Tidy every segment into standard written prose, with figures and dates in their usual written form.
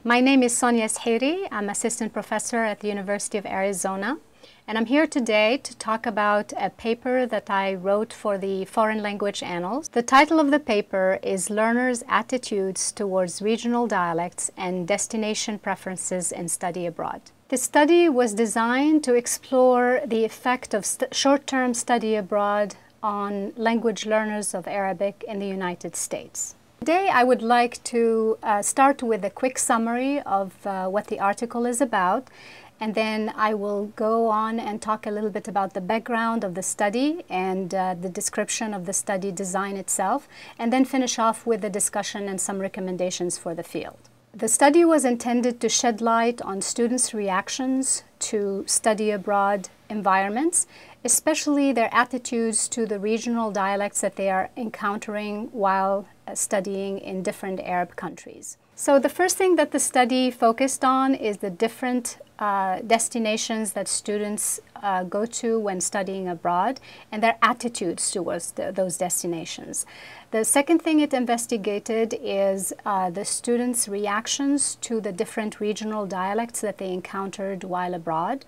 My name is Sonia Shiri. I'm assistant professor at the University of Arizona, and I'm here today to talk about a paper that I wrote for the Foreign Language Annals. The title of the paper is Learners' Attitudes Towards Regional Dialects and Destination Preferences in Study Abroad. The study was designed to explore the effect of short-term study abroad on language learners of Arabic in the United States. Today I would like to start with a quick summary of what the article is about, and then I will go on and talk a little bit about the background of the study and the description of the study design itself, and then finish off with a discussion and some recommendations for the field. The study was intended to shed light on students' reactions to study abroad environments, especially their attitudes to the regional dialects that they are encountering while studying in different Arab countries. So the first thing that the study focused on is the different destinations that students go to when studying abroad and their attitudes towards those destinations. The second thing it investigated is the students' reactions to the different regional dialects that they encountered while abroad.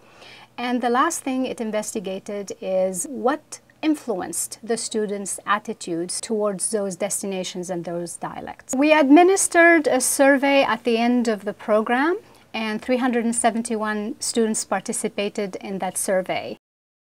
And the last thing it investigated is what influenced the students' attitudes towards those destinations and those dialects. We administered a survey at the end of the program, and 371 students participated in that survey.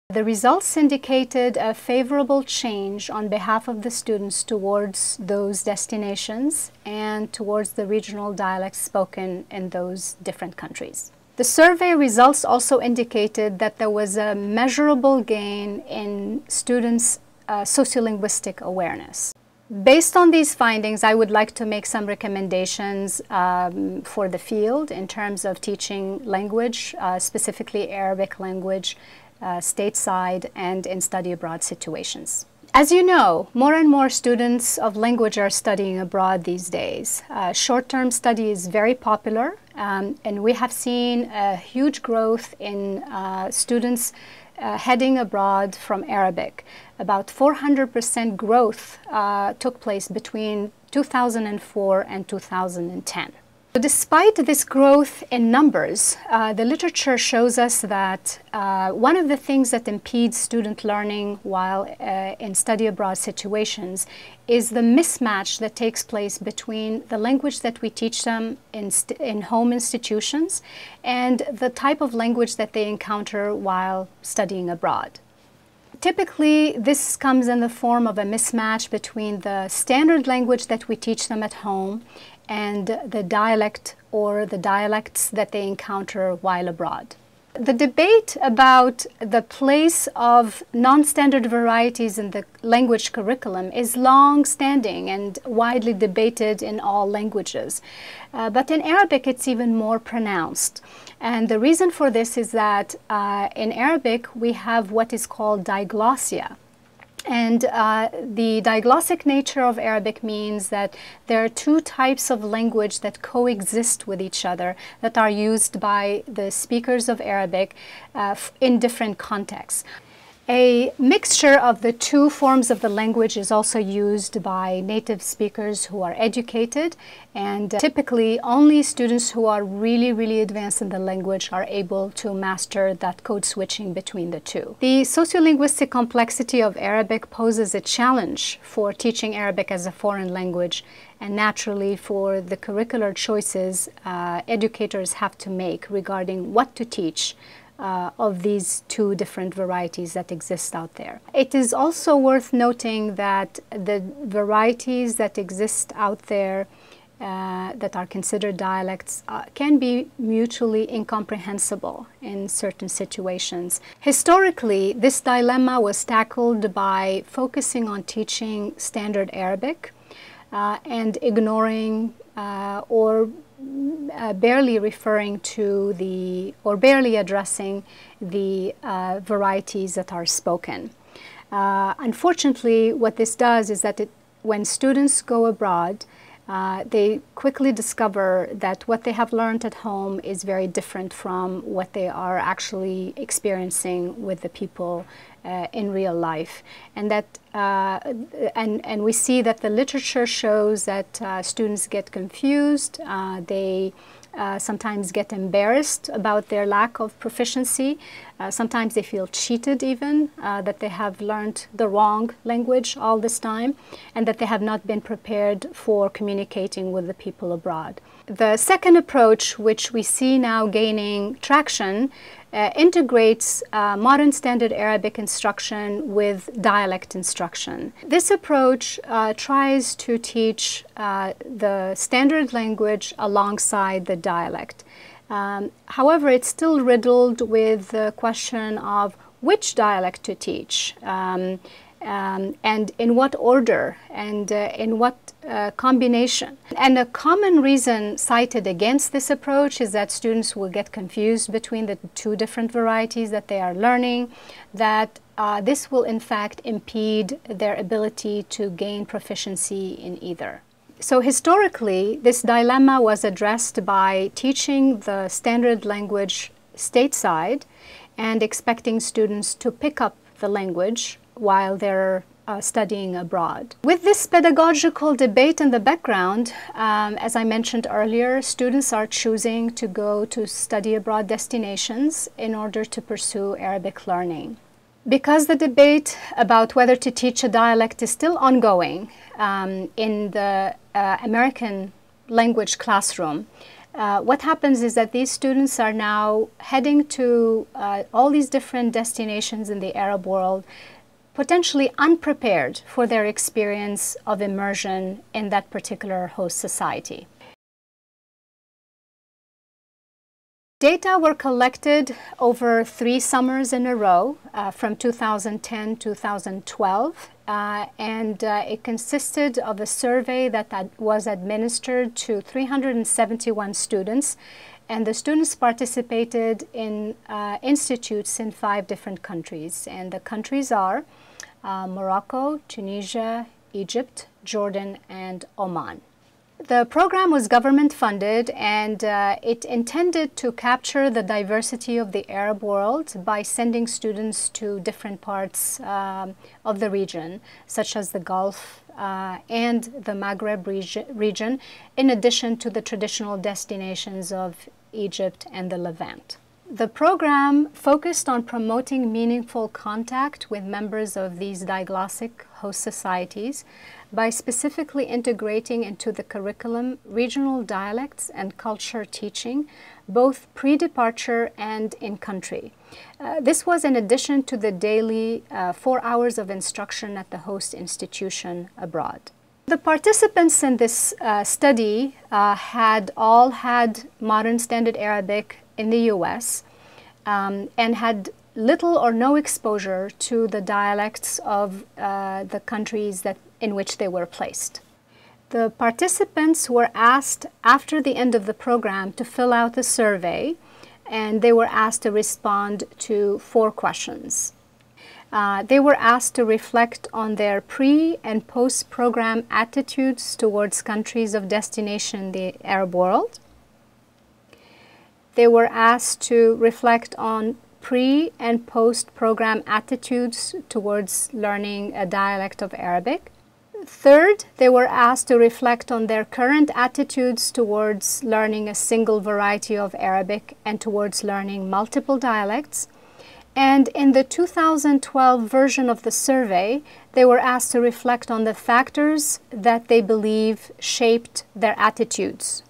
The results indicated a favorable change on behalf of the students towards those destinations and towards the regional dialects spoken in those different countries. The survey results also indicated that there was a measurable gain in students' sociolinguistic awareness. Based on these findings, I would like to make some recommendations for the field in terms of teaching language, specifically Arabic language, stateside and in study abroad situations. As you know, more and more students of language are studying abroad these days. Short-term study is very popular, and we have seen a huge growth in students heading abroad from Arabic. About 400% growth took place between 2004 and 2010. Despite this growth in numbers, the literature shows us that one of the things that impedes student learning while in study abroad situations is the mismatch that takes place between the language that we teach them in home institutions and the type of language that they encounter while studying abroad. Typically, this comes in the form of a mismatch between the standard language that we teach them at home and the dialect or the dialects that they encounter while abroad. The debate about the place of non-standard varieties in the language curriculum is long-standing and widely debated in all languages. But in Arabic, it's even more pronounced. And the reason for this is that in Arabic, we have what is called diglossia. And the diglossic nature of Arabic means that there are two types of language that coexist with each other that are used by the speakers of Arabic in different contexts. A mixture of the two forms of the language is also used by native speakers who are educated, and typically only students who are really advanced in the language are able to master that code switching between the two. The sociolinguistic complexity of Arabic poses a challenge for teaching Arabic as a foreign language, and naturally for the curricular choices educators have to make regarding what to teach of these two different varieties that exist out there. It is also worth noting that the varieties that exist out there that are considered dialects can be mutually incomprehensible in certain situations. Historically, this dilemma was tackled by focusing on teaching standard Arabic and ignoring or barely referring to or barely addressing the varieties that are spoken. Unfortunately, what this does is that when students go abroad, they quickly discover that what they have learned at home is very different from what they are actually experiencing with the people in real life, and that and we see that the literature shows that students get confused. They sometimes get embarrassed about their lack of proficiency. Sometimes they feel cheated even, that they have learned the wrong language all this time and that they have not been prepared for communicating with the people abroad. The second approach, which we see now gaining traction, integrates modern standard Arabic instruction with dialect instruction. This approach tries to teach the standard language alongside the dialect. However, it's still riddled with the question of which dialect to teach, and in what order, and in what combination. And a common reason cited against this approach is that students will get confused between the two different varieties that they are learning, that this will in fact impede their ability to gain proficiency in either. So historically, this dilemma was addressed by teaching the standard language stateside and expecting students to pick up the language while they're studying abroad. With this pedagogical debate in the background, as I mentioned earlier, students are choosing to go to study abroad destinations in order to pursue Arabic learning. Because the debate about whether to teach a dialect is still ongoing in the American language classroom, what happens is that these students are now heading to all these different destinations in the Arab world, potentially unprepared for their experience of immersion in that particular host society. Data were collected over 3 summers in a row from 2010 to 2012, and it consisted of a survey that was administered to 371 students, and the students participated in institutes in 5 different countries, and the countries are Morocco, Tunisia, Egypt, Jordan, and Oman. The program was government funded, and it intended to capture the diversity of the Arab world by sending students to different parts of the region, such as the Gulf and the Maghreb region, in addition to the traditional destinations of Egypt and the Levant. The program focused on promoting meaningful contact with members of these diglossic host societies by specifically integrating into the curriculum regional dialects and culture teaching, both pre-departure and in-country. This was in addition to the daily 4 hours of instruction at the host institution abroad. The participants in this study had all had modern standard Arabic in the US and had little or no exposure to the dialects of the countries in which they were placed. The participants were asked after the end of the program to fill out a survey, and they were asked to respond to 4 questions. They were asked to reflect on their pre- and post-program attitudes towards countries of destination in the Arab world. They were asked to reflect on pre- and post-program attitudes towards learning a dialect of Arabic. Third, they were asked to reflect on their current attitudes towards learning a single variety of Arabic and towards learning multiple dialects. And in the 2012 version of the survey, they were asked to reflect on the factors that they believe shaped their attitudes.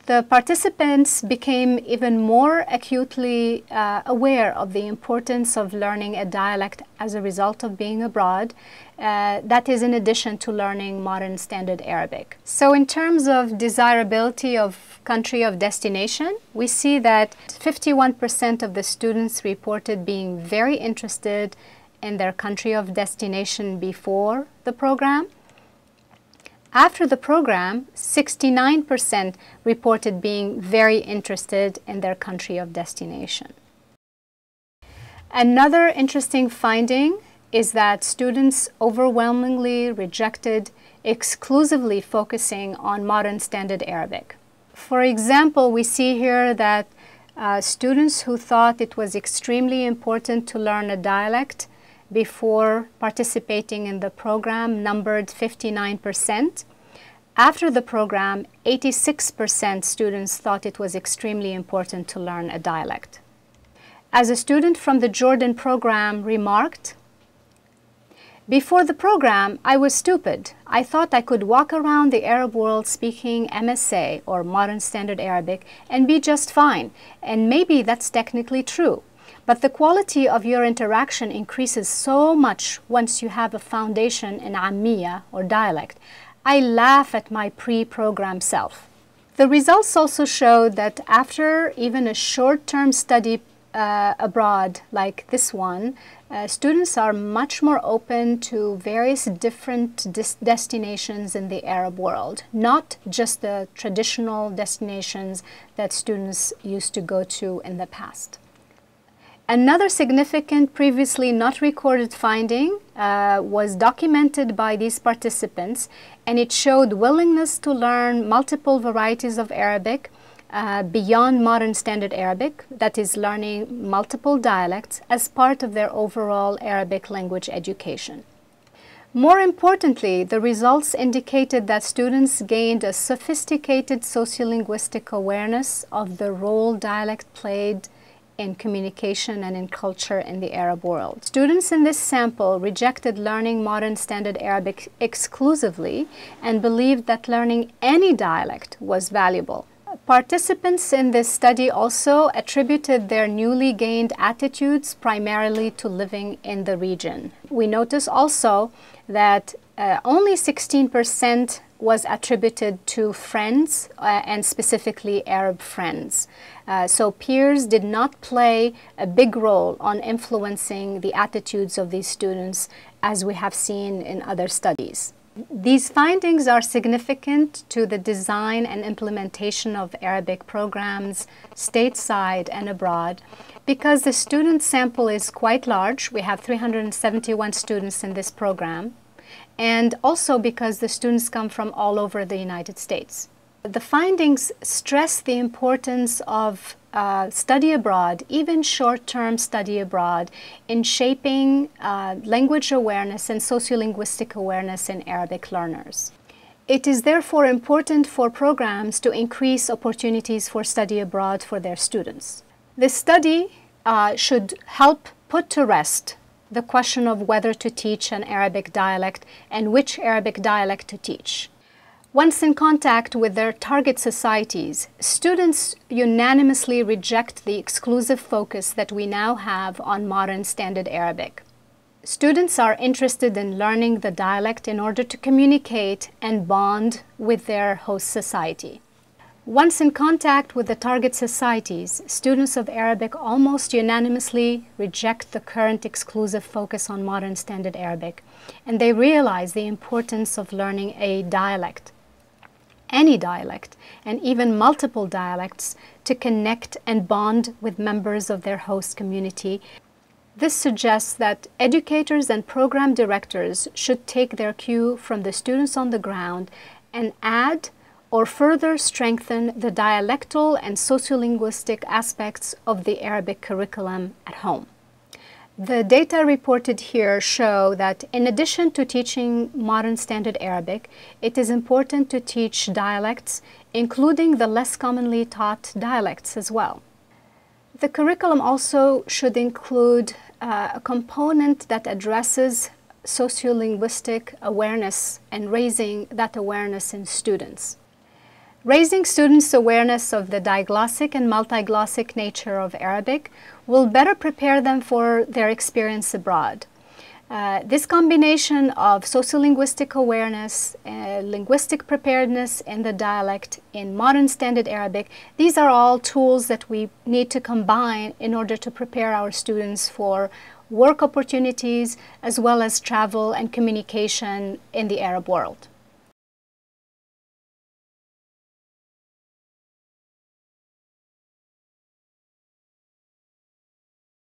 The participants became even more acutely aware of the importance of learning a dialect as a result of being abroad, that is in addition to learning modern standard Arabic. So in terms of desirability of country of destination, we see that 51% of the students reported being very interested in their country of destination before the program. After the program, 69% reported being very interested in their country of destination. Another interesting finding is that students overwhelmingly rejected exclusively focusing on modern standard Arabic. For example, we see here that students who thought it was extremely important to learn a dialect before participating in the program numbered 59%. After the program, 86% students thought it was extremely important to learn a dialect. As a student from the Jordan program remarked, "Before the program, I was stupid. I thought I could walk around the Arab world speaking MSA, or Modern Standard Arabic, and be just fine. And maybe that's technically true. But the quality of your interaction increases so much once you have a foundation in Ammiya, or dialect. I laugh at my pre-program self." The results also showed that after even a short-term study abroad like this one, students are much more open to various different destinations in the Arab world, not just the traditional destinations that students used to go to in the past. Another significant previously not recorded finding was documented by these participants, and it showed willingness to learn multiple varieties of Arabic beyond Modern Standard Arabic, that is, learning multiple dialects as part of their overall Arabic language education. More importantly, the results indicated that students gained a sophisticated sociolinguistic awareness of the role dialect played in communication and in culture in the Arab world. Students in this sample rejected learning Modern Standard Arabic exclusively and believed that learning any dialect was valuable. Participants in this study also attributed their newly gained attitudes primarily to living in the region. We notice also that only 16% was attributed to friends and specifically Arab friends. So peers did not play a big role on influencing the attitudes of these students as we have seen in other studies. These findings are significant to the design and implementation of Arabic programs stateside and abroad because the student sample is quite large. We have 371 students in this program, and also because the students come from all over the United States. The findings stress the importance of study abroad, even short-term study abroad, in shaping language awareness and sociolinguistic awareness in Arabic learners. It is therefore important for programs to increase opportunities for study abroad for their students. This study should help put to rest the question of whether to teach an Arabic dialect and which Arabic dialect to teach. Once in contact with their target societies, students unanimously reject the exclusive focus that we now have on Modern Standard Arabic. Students are interested in learning the dialect in order to communicate and bond with their host society. Once in contact with the target societies, students of Arabic almost unanimously reject the current exclusive focus on Modern Standard Arabic, and they realize the importance of learning a dialect, any dialect, and even multiple dialects to connect and bond with members of their host community. This suggests that educators and program directors should take their cue from the students on the ground and add or further strengthen the dialectal and sociolinguistic aspects of the Arabic curriculum at home. The data reported here show that in addition to teaching Modern Standard Arabic, it is important to teach dialects, including the less commonly taught dialects as well. The curriculum also should include a component that addresses sociolinguistic awareness and raising that awareness in students. Raising students' awareness of the diglossic and multiglossic nature of Arabic will better prepare them for their experience abroad. This combination of sociolinguistic awareness, linguistic preparedness in the dialect, in Modern Standard Arabic, these are all tools that we need to combine in order to prepare our students for work opportunities as well as travel and communication in the Arab world.